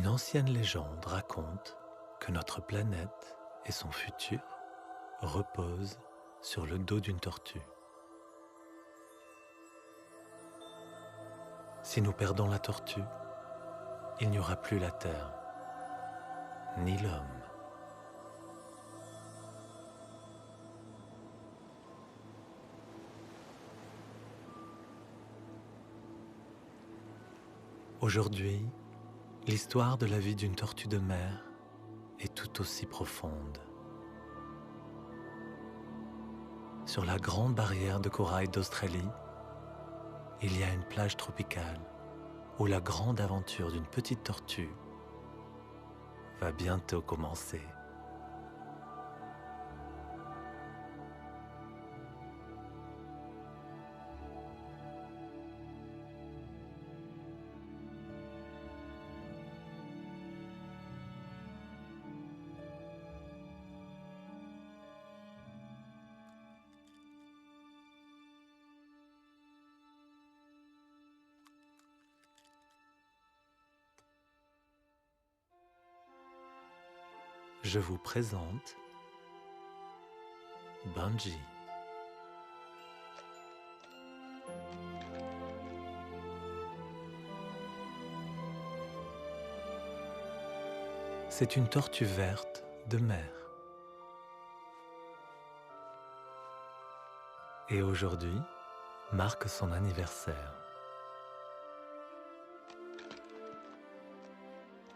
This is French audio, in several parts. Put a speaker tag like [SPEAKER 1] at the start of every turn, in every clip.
[SPEAKER 1] Une ancienne légende raconte que notre planète et son futur reposent sur le dos d'une tortue. Si nous perdons la tortue, il n'y aura plus la Terre, ni l'homme. Aujourd'hui, l'histoire de la vie d'une tortue de mer est tout aussi profonde. Sur la grande barrière de corail d'Australie, il y a une plage tropicale où la grande aventure d'une petite tortue va bientôt commencer. Je vous présente Bungie. C'est une tortue verte de mer. Et aujourd'hui marque son anniversaire.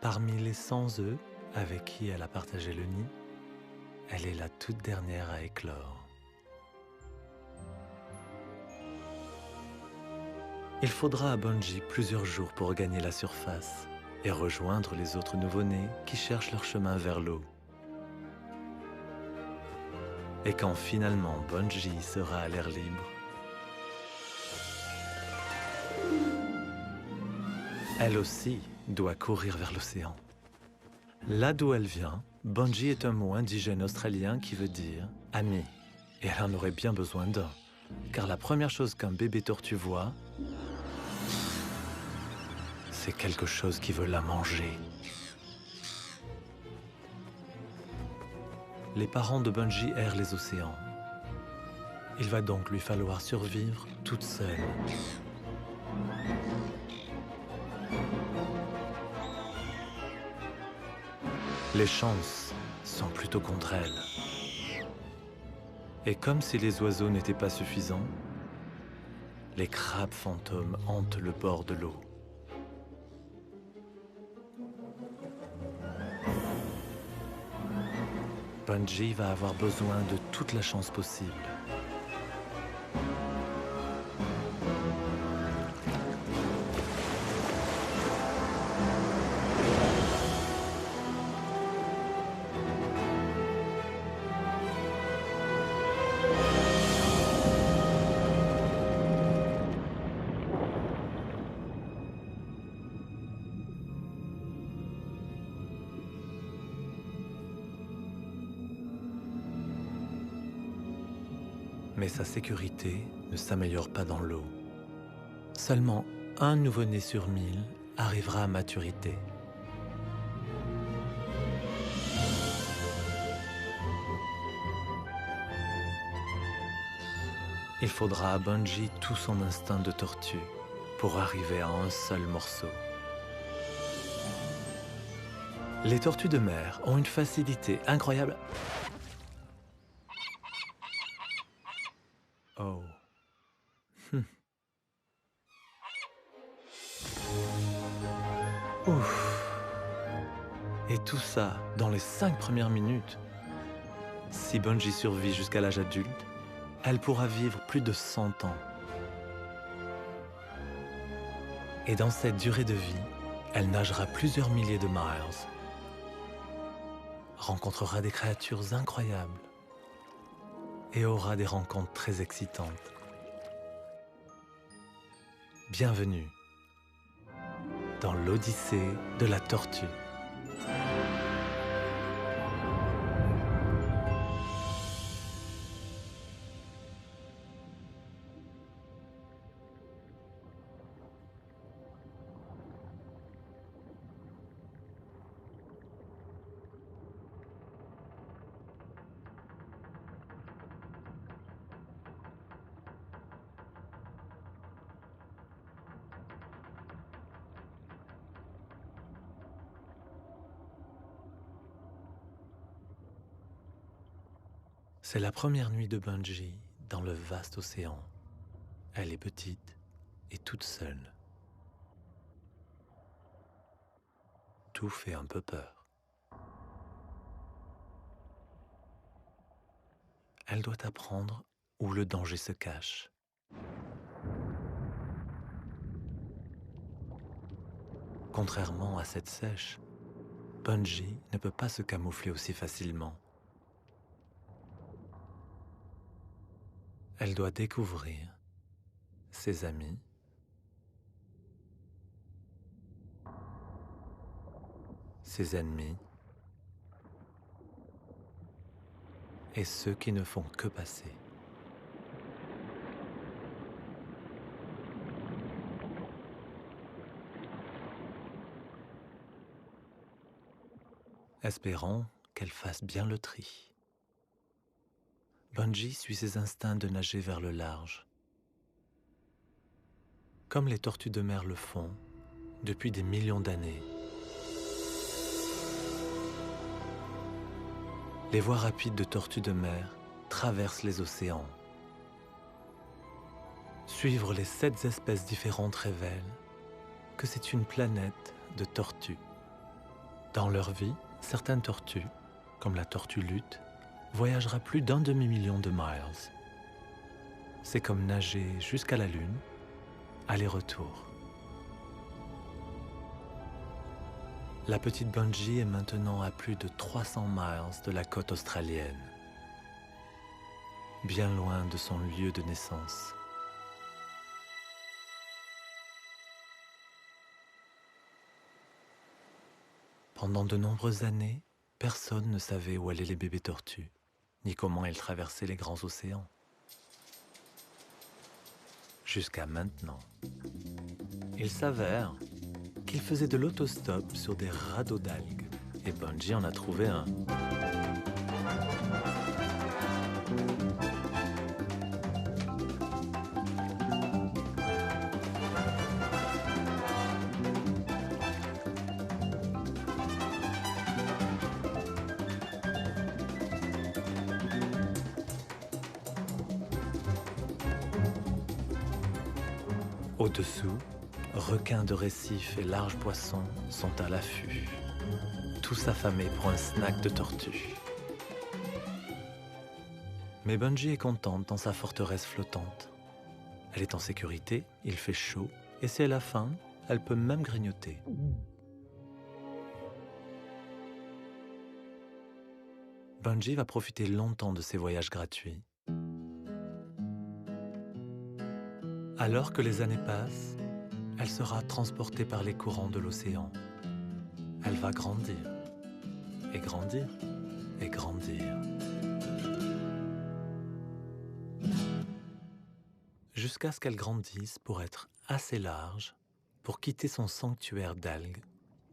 [SPEAKER 1] Parmi les 100 œufs avec qui elle a partagé le nid, elle est la toute dernière à éclore. Il faudra à Bungie plusieurs jours pour gagner la surface et rejoindre les autres nouveau-nés qui cherchent leur chemin vers l'eau. Et quand finalement Bungie sera à l'air libre, elle aussi doit courir vers l'océan. Là d'où elle vient, Bungie est un mot indigène australien qui veut dire « ami ». Et elle en aurait bien besoin d'un, car la première chose qu'un bébé tortue voit, c'est quelque chose qui veut la manger. Les parents de Bungie errent les océans. Il va donc lui falloir survivre toute seule. Les chances sont plutôt contre elle. Et comme si les oiseaux n'étaient pas suffisants, les crabes fantômes hantent le bord de l'eau. Bungie va avoir besoin de toute la chance possible. Mais sa sécurité ne s'améliore pas dans l'eau. Seulement un nouveau-né sur 1000 arrivera à maturité. Il faudra à Bungie tout son instinct de tortue pour arriver à un seul morceau. Les tortues de mer ont une facilité incroyable. Oh. Ouf. Et tout ça dans les 5 premières minutes. Si Bungie survit jusqu'à l'âge adulte, elle pourra vivre plus de 100 ans. Et dans cette durée de vie, elle nagera plusieurs milliers de miles, rencontrera des créatures incroyables et aura des rencontres très excitantes. Bienvenue dans l'Odyssée de la tortue. C'est la première nuit de Bungie dans le vaste océan. Elle est petite et toute seule. Tout fait un peu peur. Elle doit apprendre où le danger se cache. Contrairement à cette sèche, Bungie ne peut pas se camoufler aussi facilement. Elle doit découvrir ses amis, ses ennemis et ceux qui ne font que passer. Espérons qu'elle fasse bien le tri. Bungie suit ses instincts de nager vers le large. Comme les tortues de mer le font depuis des millions d'années. Les voies rapides de tortues de mer traversent les océans. Suivre les 7 espèces différentes révèle que c'est une planète de tortues. Dans leur vie, certaines tortues, comme la tortue luth, voyagera plus d'1 demi-million de miles. C'est comme nager jusqu'à la Lune, aller-retour. La petite Bungie est maintenant à plus de 300 miles de la côte australienne, bien loin de son lieu de naissance. Pendant de nombreuses années, personne ne savait où allaient les bébés tortues, ni comment elles traversaient les grands océans. Jusqu'à maintenant. Il s'avère qu'ils faisaient de l'autostop sur des radeaux d'algues, et Bungie en a trouvé un. Au-dessous, requins de récifs et larges poissons sont à l'affût, tous affamés pour un snack de tortue. Mais Bungie est contente dans sa forteresse flottante. Elle est en sécurité, il fait chaud, et si elle a faim, elle peut même grignoter. Bungie va profiter longtemps de ses voyages gratuits. Alors que les années passent, elle sera transportée par les courants de l'océan. Elle va grandir, et grandir, et grandir. Jusqu'à ce qu'elle grandisse pour être assez large pour quitter son sanctuaire d'algues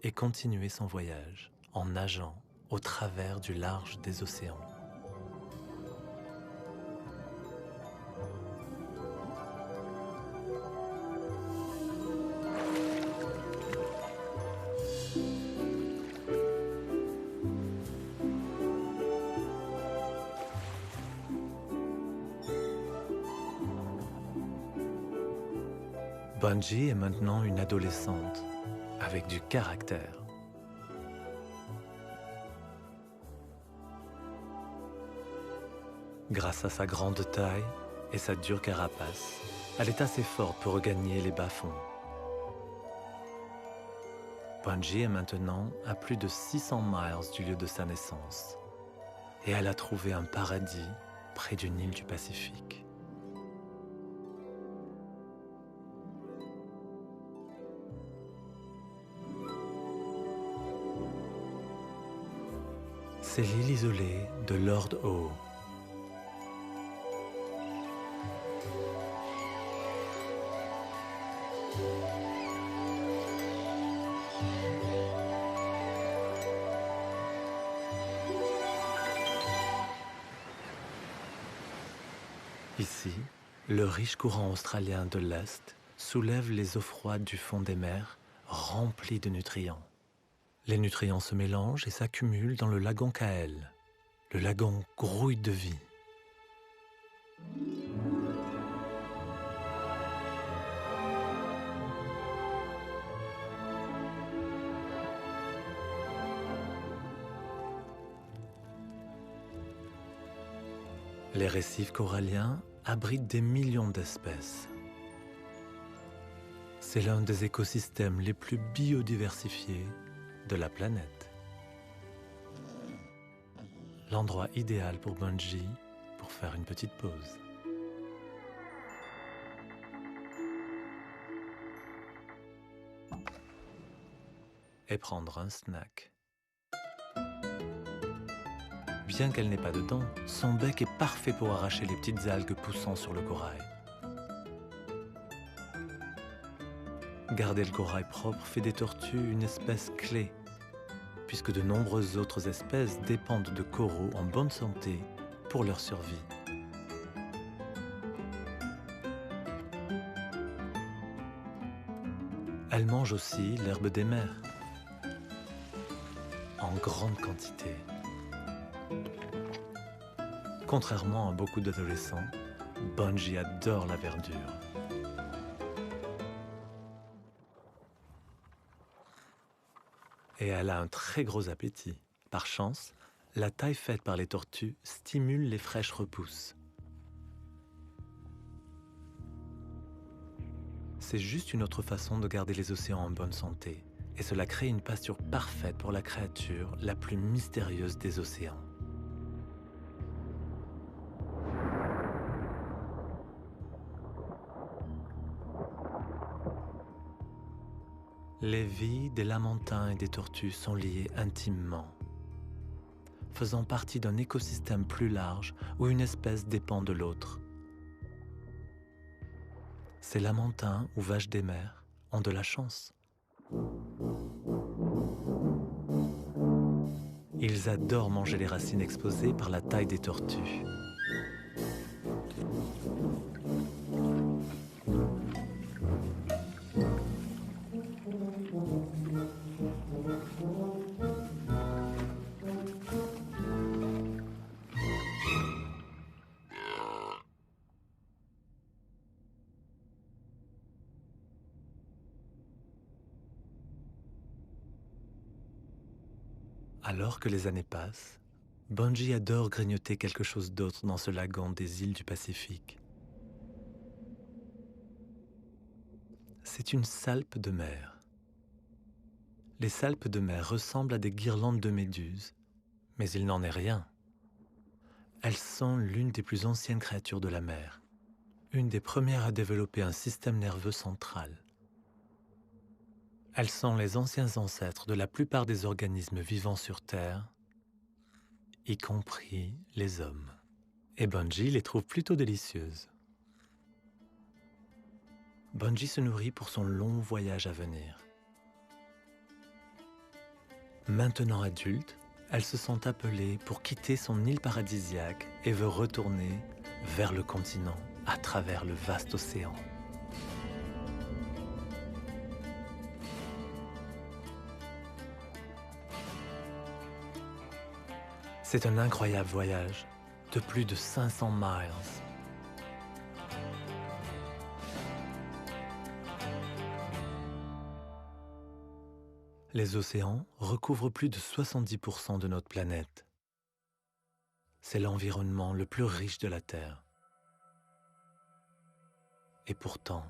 [SPEAKER 1] et continuer son voyage en nageant au travers du large des océans. Bungie est maintenant une adolescente avec du caractère. Grâce à sa grande taille et sa dure carapace, elle est assez forte pour regagner les bas-fonds. Bungie est maintenant à plus de 600 miles du lieu de sa naissance et elle a trouvé un paradis près d'une île du Pacifique. C'est l'île isolée de Lord O. Ici, le riche courant australien de l'Est soulève les eaux froides du fond des mers remplies de nutriments. Les nutriments se mélangent et s'accumulent dans le lagon Kael. Le lagon grouille de vie Les récifs coralliens abritent des millions d'espèces. C'est l'un des écosystèmes les plus biodiversifiés de la planète. L'endroit idéal pour Bungie pour faire une petite pause. Et prendre un snack. Bien qu'elle n'ait pas de dents, son bec est parfait pour arracher les petites algues poussant sur le corail. Garder le corail propre fait des tortues une espèce clé, puisque de nombreuses autres espèces dépendent de coraux en bonne santé pour leur survie. Elles mangent aussi l'herbe des mers, en grande quantité. Contrairement à beaucoup d'adolescents, Bungie adore la verdure. Et elle a un très gros appétit. Par chance, la taille faite par les tortues stimule les fraîches repousses. C'est juste une autre façon de garder les océans en bonne santé, et cela crée une pasture parfaite pour la créature la plus mystérieuse des océans. Les vies des lamantins et des tortues sont liées intimement, faisant partie d'un écosystème plus large où une espèce dépend de l'autre. Ces lamantins ou vaches des mers ont de la chance. Ils adorent manger les racines exposées par la taille des tortues. Alors que les années passent, Bungie adore grignoter quelque chose d'autre dans ce lagon des îles du Pacifique. C'est une salpe de mer. Les salpes de mer ressemblent à des guirlandes de méduses, mais il n'en est rien. Elles sont l'une des plus anciennes créatures de la mer, une des premières à développer un système nerveux central. Elles sont les anciens ancêtres de la plupart des organismes vivants sur Terre, y compris les hommes. Et Bungie les trouve plutôt délicieuses. Bungie se nourrit pour son long voyage à venir. Maintenant adulte, elle se sent appelée pour quitter son île paradisiaque et veut retourner vers le continent à travers le vaste océan. C'est un incroyable voyage de plus de 500 miles. Les océans recouvrent plus de 70% de notre planète. C'est l'environnement le plus riche de la Terre. Et pourtant,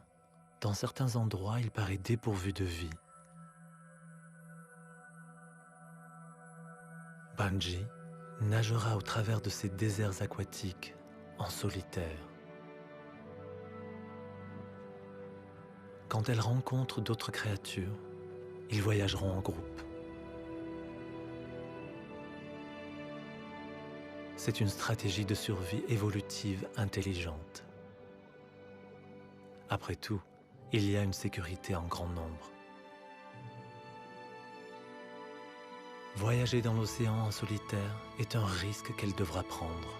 [SPEAKER 1] dans certains endroits, il paraît dépourvu de vie. Bungie nagera au travers de ces déserts aquatiques en solitaire. Quand elle rencontre d'autres créatures, ils voyageront en groupe. C'est une stratégie de survie évolutive intelligente. Après tout, il y a une sécurité en grand nombre. Voyager dans l'océan en solitaire est un risque qu'elle devra prendre.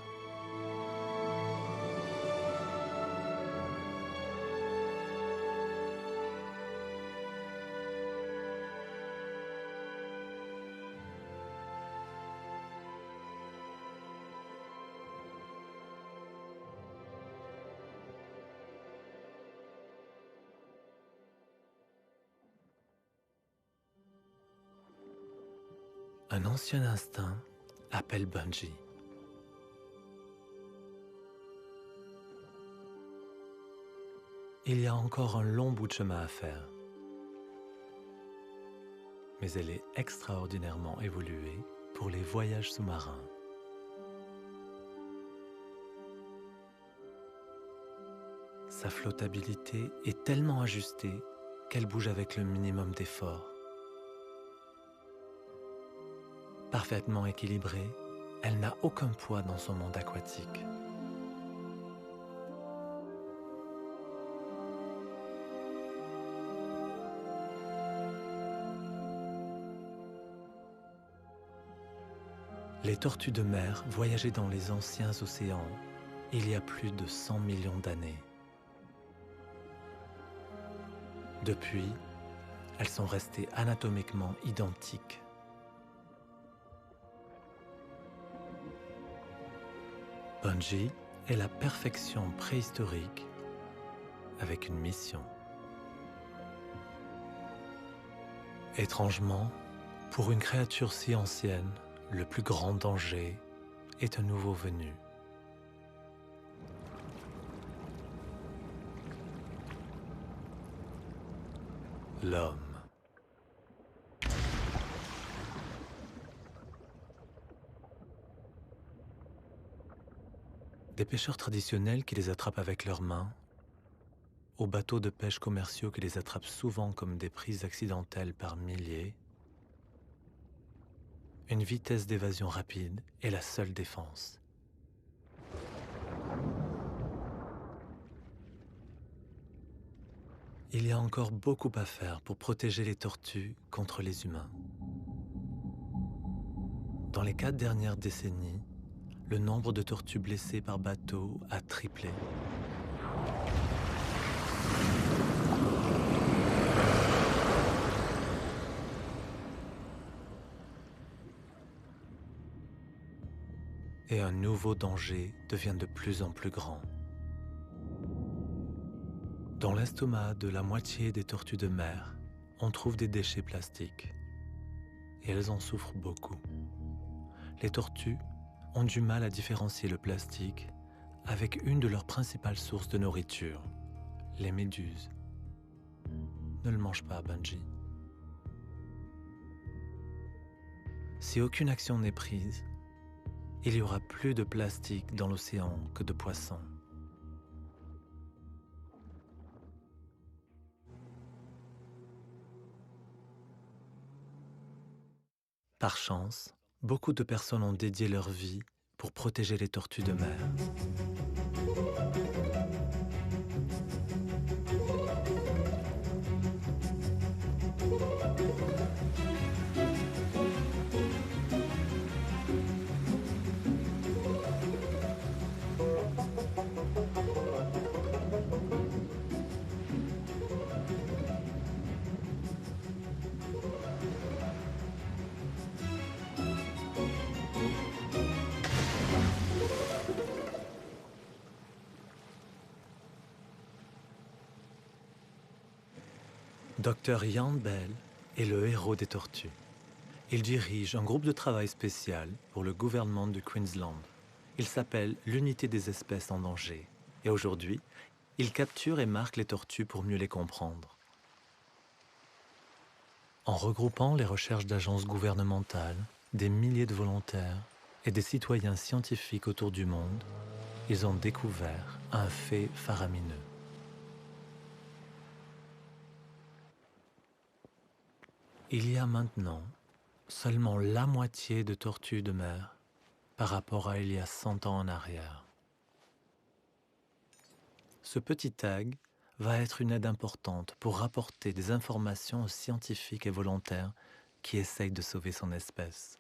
[SPEAKER 1] Un ancien instinct appelle Bungie. Il y a encore un long bout de chemin à faire, mais elle est extraordinairement évoluée pour les voyages sous-marins. Sa flottabilité est tellement ajustée qu'elle bouge avec le minimum d'effort. Parfaitement équilibrée, elle n'a aucun poids dans son monde aquatique. Les tortues de mer voyageaient dans les anciens océans il y a plus de 100 millions d'années. Depuis, elles sont restées anatomiquement identiques. Bungie est la perfection préhistorique avec une mission. Étrangement, pour une créature si ancienne, le plus grand danger est un nouveau venu. L'homme. Des pêcheurs traditionnels qui les attrapent avec leurs mains, aux bateaux de pêche commerciaux qui les attrapent souvent comme des prises accidentelles par milliers, une vitesse d'évasion rapide est la seule défense. Il y a encore beaucoup à faire pour protéger les tortues contre les humains. Dans les 4 dernières décennies, le nombre de tortues blessées par bateau a triplé. Et un nouveau danger devient de plus en plus grand. Dans l'estomac de la moitié des tortues de mer, on trouve des déchets plastiques. Et elles en souffrent beaucoup. Les tortues ont du mal à différencier le plastique avec une de leurs principales sources de nourriture, les méduses. Ne le mange pas, Bungie. Si aucune action n'est prise, il y aura plus de plastique dans l'océan que de poissons. Par chance, beaucoup de personnes ont dédié leur vie pour protéger les tortues de mer. Dr Ian Bell est le héros des tortues. Il dirige un groupe de travail spécial pour le gouvernement du Queensland. Il s'appelle l'Unité des espèces en danger. Et aujourd'hui, il capture et marque les tortues pour mieux les comprendre. En regroupant les recherches d'agences gouvernementales, des milliers de volontaires et des citoyens scientifiques autour du monde, ils ont découvert un fait faramineux. Il y a maintenant seulement la moitié de tortues de mer par rapport à il y a 100 ans en arrière. Ce petit tag va être une aide importante pour rapporter des informations aux scientifiques et volontaires qui essayent de sauver son espèce.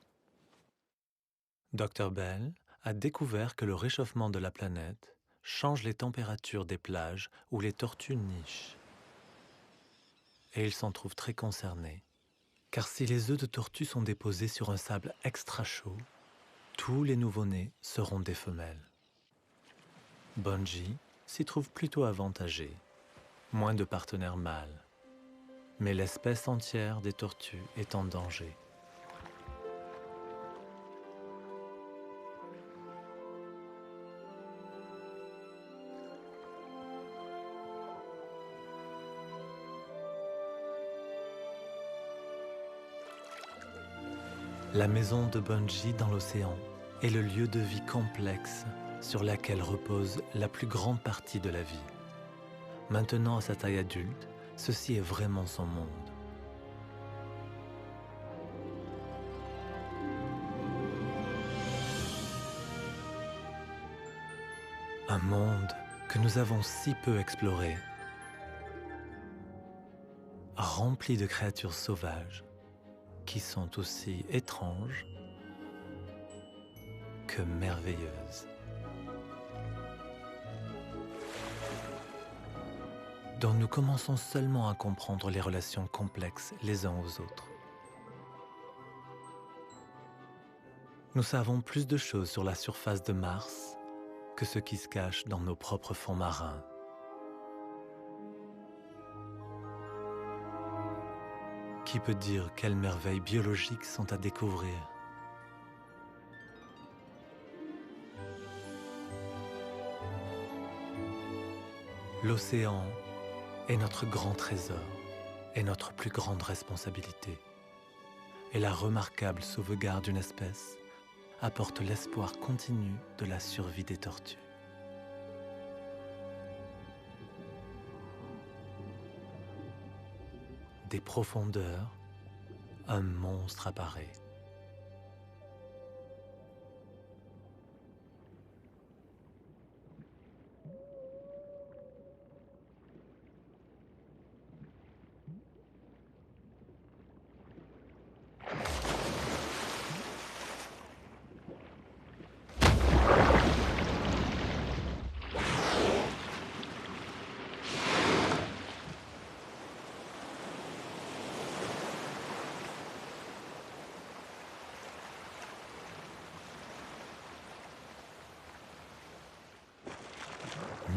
[SPEAKER 1] Dr Bell a découvert que le réchauffement de la planète change les températures des plages où les tortues nichent. Et il s'en trouve très concerné. Car si les œufs de tortue sont déposés sur un sable extra chaud, tous les nouveau-nés seront des femelles. Bungie s'y trouve plutôt avantagé, moins de partenaires mâles. Mais l'espèce entière des tortues est en danger. La maison de Bungie dans l'océan est le lieu de vie complexe sur laquelle repose la plus grande partie de la vie. Maintenant à sa taille adulte, ceci est vraiment son monde. Un monde que nous avons si peu exploré, rempli de créatures sauvages qui sont aussi étranges que merveilleuses. Dont nous commençons seulement à comprendre les relations complexes les uns aux autres. Nous savons plus de choses sur la surface de Mars que ce qui se cache dans nos propres fonds marins. Qui peut dire quelles merveilles biologiques sont à découvrir? L'océan est notre grand trésor et notre plus grande responsabilité. Et la remarquable sauvegarde d'une espèce apporte l'espoir continu de la survie des tortues. Des profondeurs, un monstre apparaît.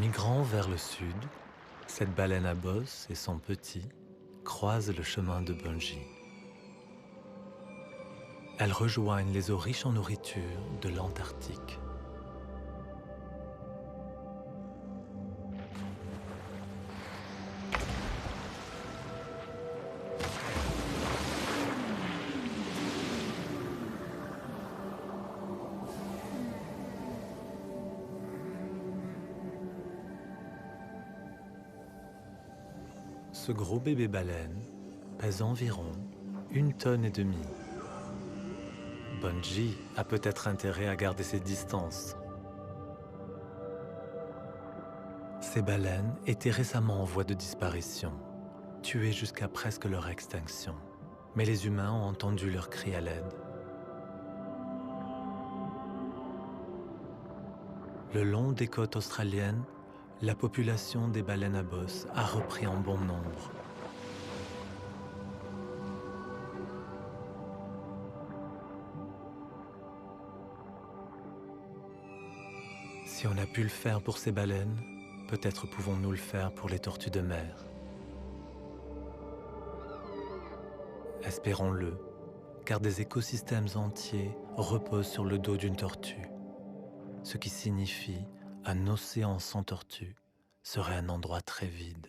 [SPEAKER 1] Migrant vers le sud, cette baleine à bosse et son petit croisent le chemin de Bungie. Elles rejoignent les eaux riches en nourriture de l'Antarctique. Ce gros bébé baleine pèse environ 1,5 tonne. Bungie a peut-être intérêt à garder ses distances. Ces baleines étaient récemment en voie de disparition, tuées jusqu'à presque leur extinction. Mais les humains ont entendu leurs cris à l'aide. Le long des côtes australiennes, la population des baleines à bosse a repris en bon nombre. Si on a pu le faire pour ces baleines, peut-être pouvons-nous le faire pour les tortues de mer. Espérons-le, car des écosystèmes entiers reposent sur le dos d'une tortue, ce qui signifie un océan sans tortues serait un endroit très vide.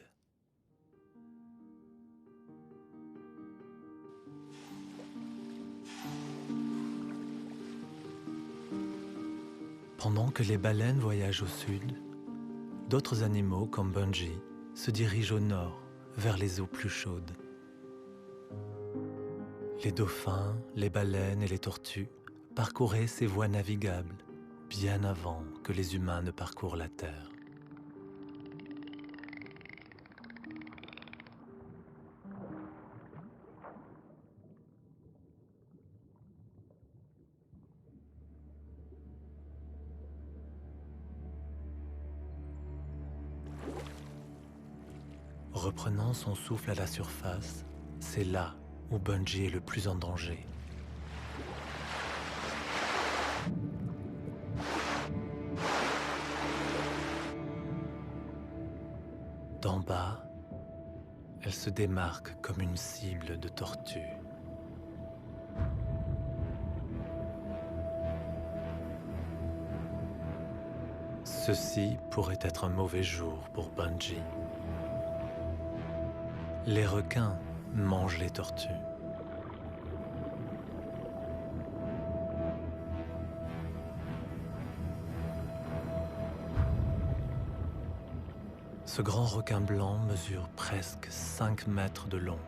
[SPEAKER 1] Pendant que les baleines voyagent au sud, d'autres animaux comme Bungie se dirigent au nord, vers les eaux plus chaudes. Les dauphins, les baleines et les tortues parcouraient ces voies navigables bien avant que les humains ne parcourent la Terre. Reprenant son souffle à la surface, c'est là où Bungie est le plus en danger. D'en bas, elle se démarque comme une cible de tortue. Ceci pourrait être un mauvais jour pour Bungie. Les requins mangent les tortues. Ce grand requin blanc mesure presque 5 mètres de long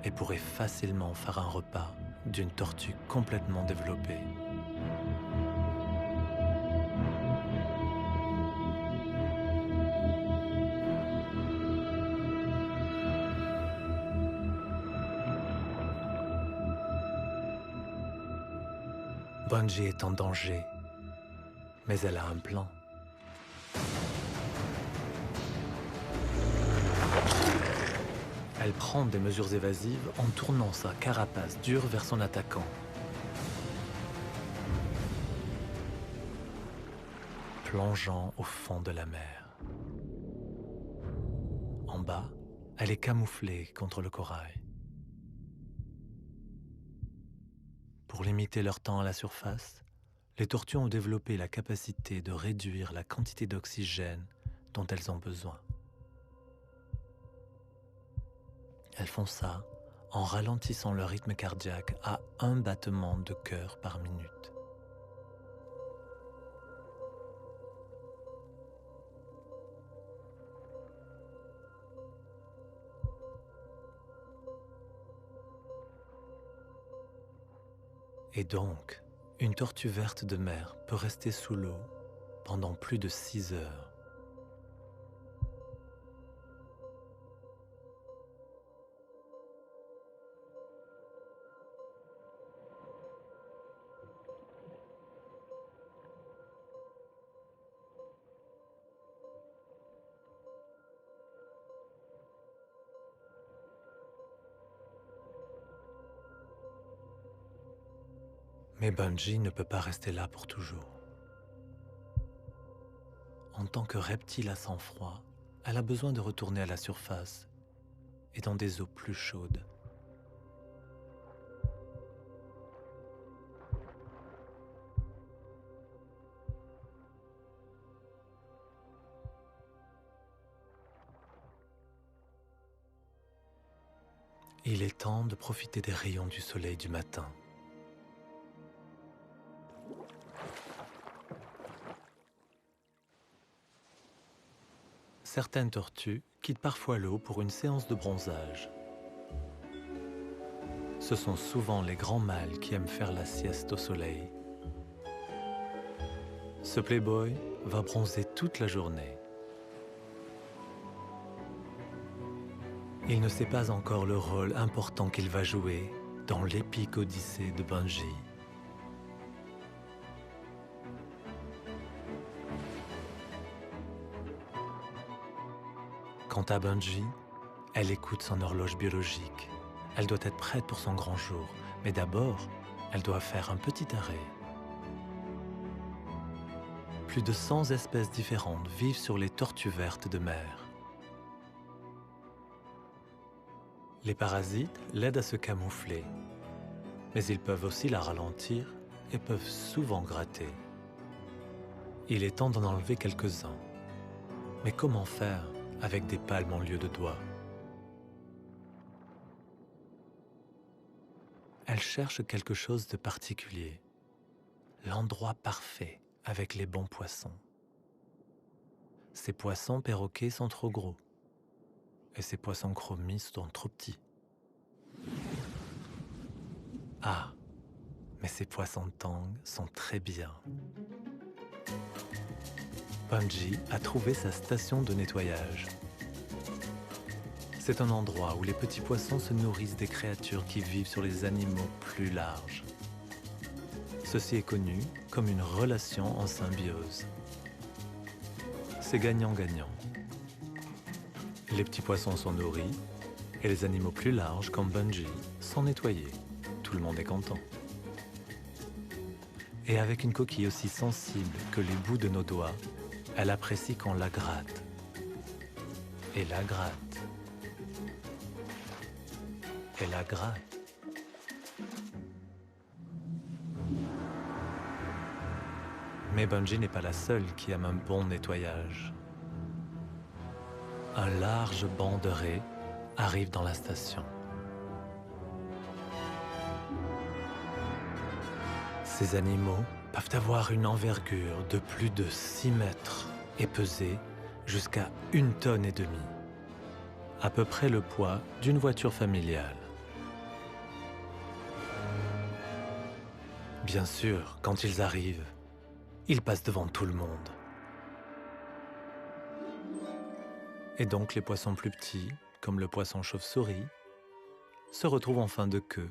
[SPEAKER 1] et pourrait facilement faire un repas d'une tortue complètement développée. Bungie est en danger, mais elle a un plan. Elle prend des mesures évasives en tournant sa carapace dure vers son attaquant. Plongeant au fond de la mer. En bas, elle est camouflée contre le corail. Pour limiter leur temps à la surface, les tortues ont développé la capacité de réduire la quantité d'oxygène dont elles ont besoin. Elles font ça en ralentissant leur rythme cardiaque à 1 battement de cœur par minute. Et donc, une tortue verte de mer peut rester sous l'eau pendant plus de 6 heures. Mais Bungie ne peut pas rester là pour toujours. En tant que reptile à sang-froid, elle a besoin de retourner à la surface et dans des eaux plus chaudes. Il est temps de profiter des rayons du soleil du matin. Certaines tortues quittent parfois l'eau pour une séance de bronzage. Ce sont souvent les grands mâles qui aiment faire la sieste au soleil. Ce playboy va bronzer toute la journée. Il ne sait pas encore le rôle important qu'il va jouer dans l'épique odyssée de Bungie. Quant à Bungie, elle écoute son horloge biologique. Elle doit être prête pour son grand jour, mais d'abord, elle doit faire un petit arrêt. Plus de 100 espèces différentes vivent sur les tortues vertes de mer. Les parasites l'aident à se camoufler, mais ils peuvent aussi la ralentir et peuvent souvent gratter. Il est temps d'en enlever quelques-uns. Mais comment faire avec des palmes en lieu de doigts? Elle cherche quelque chose de particulier, l'endroit parfait avec les bons poissons. Ces poissons perroquets sont trop gros et ces poissons chromis sont trop petits. Ah, mais ces poissons tang sont très bien. Bungie a trouvé sa station de nettoyage. C'est un endroit où les petits poissons se nourrissent des créatures qui vivent sur les animaux plus larges. Ceci est connu comme une relation en symbiose. C'est gagnant-gagnant. Les petits poissons sont nourris et les animaux plus larges, comme Bungie, sont nettoyés. Tout le monde est content. Et avec une coquille aussi sensible que les bouts de nos doigts, elle apprécie qu'on la gratte. Et la gratte. Et la gratte. Mais Bungie n'est pas la seule qui aime un bon nettoyage. Un large banc de raies arrive dans la station. Ces animaux peuvent avoir une envergure de plus de 6 mètres et peser jusqu'à 1,5 tonnes, à peu près le poids d'une voiture familiale. Bien sûr, quand ils arrivent, ils passent devant tout le monde. Et donc les poissons plus petits, comme le poisson chauve-souris, se retrouvent en fin de queue.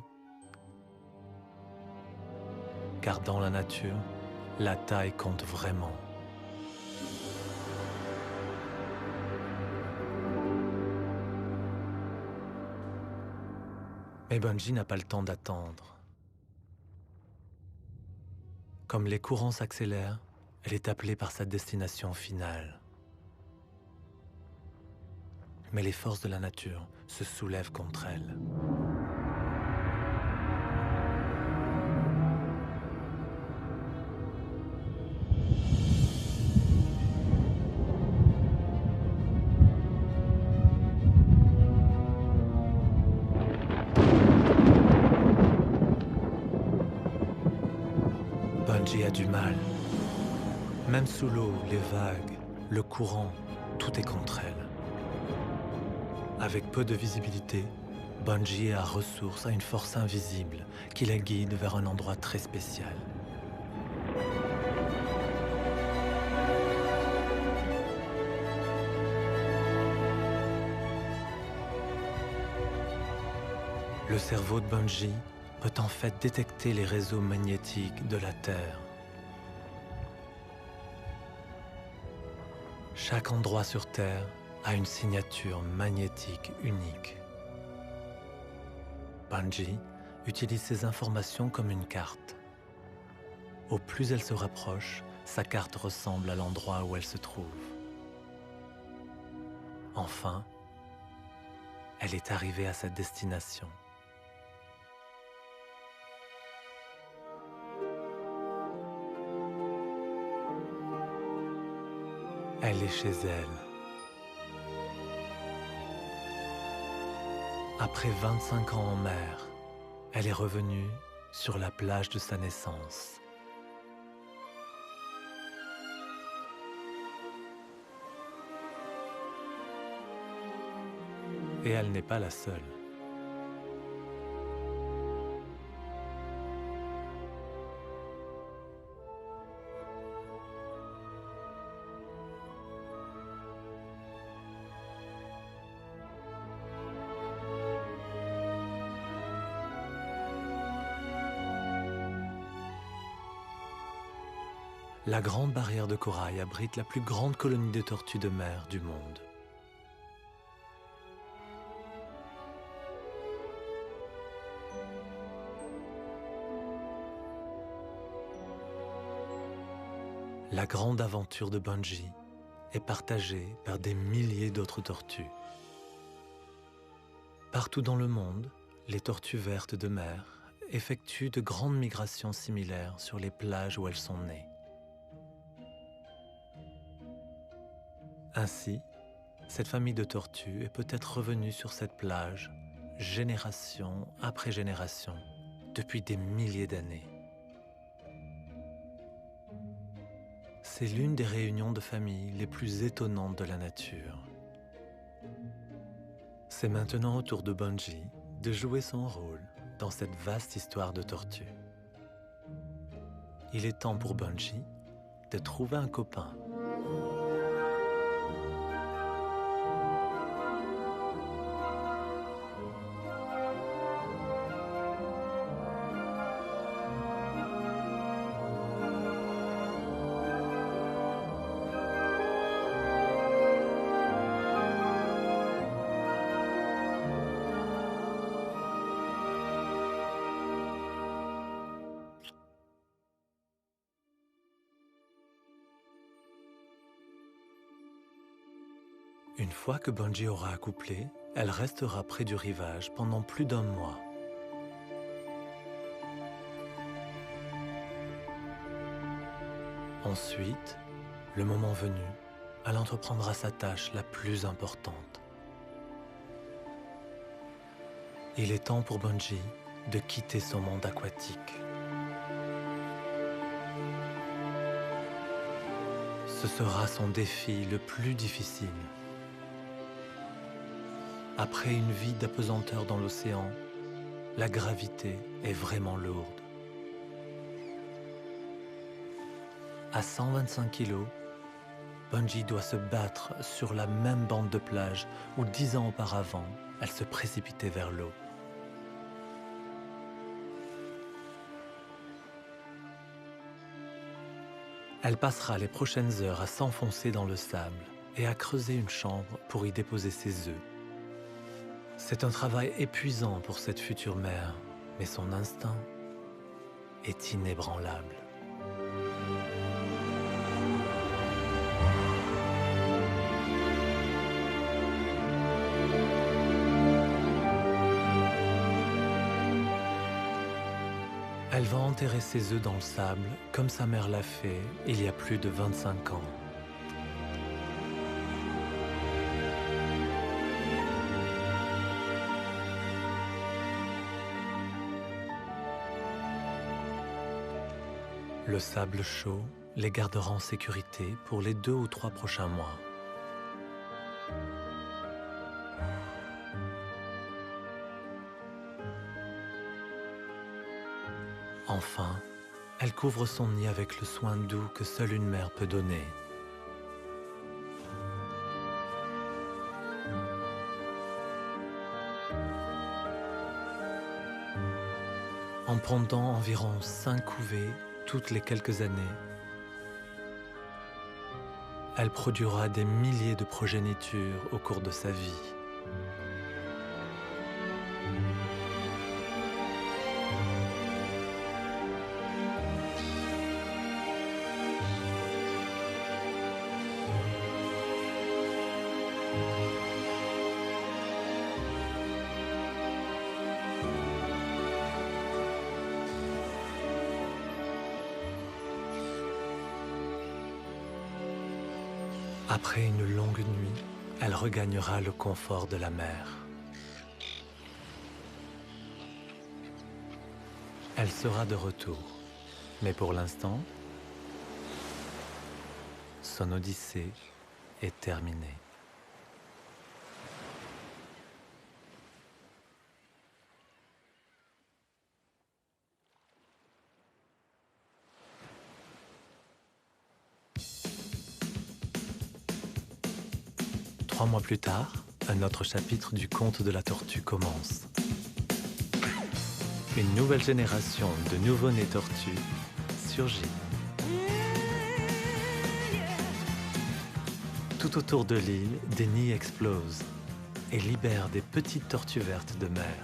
[SPEAKER 1] Car dans la nature, la taille compte vraiment. Mais Bungie n'a pas le temps d'attendre. Comme les courants s'accélèrent, elle est appelée par sa destination finale. Mais les forces de la nature se soulèvent contre elle. Bungie a du mal. Même sous l'eau, les vagues, le courant, tout est contre elle. Avec peu de visibilité, Bungie a ressource à une force invisible qui la guide vers un endroit très spécial. Le cerveau de Bungie peut en fait détecter les réseaux magnétiques de la Terre. Chaque endroit sur Terre a une signature magnétique unique. Bungie utilise ces informations comme une carte. Au plus elle se rapproche, sa carte ressemble à l'endroit où elle se trouve. Enfin, elle est arrivée à sa destination. Elle est chez elle. Après 25 ans en mer, elle est revenue sur la plage de sa naissance. Et elle n'est pas la seule. La Grande Barrière de Corail abrite la plus grande colonie de tortues de mer du monde. La grande aventure de Bungie est partagée par des milliers d'autres tortues. Partout dans le monde, les tortues vertes de mer effectuent de grandes migrations similaires sur les plages où elles sont nées. Ainsi, cette famille de tortues est peut-être revenue sur cette plage, génération après génération, depuis des milliers d'années. C'est l'une des réunions de famille les plus étonnantes de la nature. C'est maintenant au tour de Bungie de jouer son rôle dans cette vaste histoire de tortues. Il est temps pour Bungie de trouver un copain. Une fois que Bungie aura accouplé, elle restera près du rivage pendant plus d'1 mois. Ensuite, le moment venu, elle entreprendra sa tâche la plus importante. Il est temps pour Bungie de quitter son monde aquatique. Ce sera son défi le plus difficile. Après une vie d'apesanteur dans l'océan, la gravité est vraiment lourde. À 125 kilos, Bungie doit se battre sur la même bande de plage où 10 ans auparavant, elle se précipitait vers l'eau. Elle passera les prochaines heures à s'enfoncer dans le sable et à creuser une chambre pour y déposer ses œufs. C'est un travail épuisant pour cette future mère, mais son instinct est inébranlable. Elle va enterrer ses œufs dans le sable, comme sa mère l'a fait il y a plus de 25 ans. Le sable chaud les gardera en sécurité pour les 2 ou 3 prochains mois. Enfin, elle couvre son nid avec le soin doux que seule une mère peut donner. En pondant environ 5 couvées toutes les quelques années, elle produira des milliers de progénitures au cours de sa vie. Après une longue nuit, elle regagnera le confort de la mer. Elle sera de retour, mais pour l'instant, son odyssée est terminée. Trois mois plus tard, un autre chapitre du conte de la tortue commence. Une nouvelle génération de nouveau-nés tortues surgit. Tout autour de l'île, des nids explosent et libèrent des petites tortues vertes de mer.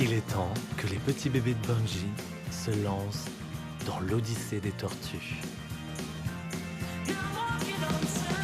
[SPEAKER 1] Il est temps que les petits bébés de Bungie se lancent dans l'odyssée des tortues.
[SPEAKER 2] You're walking on time.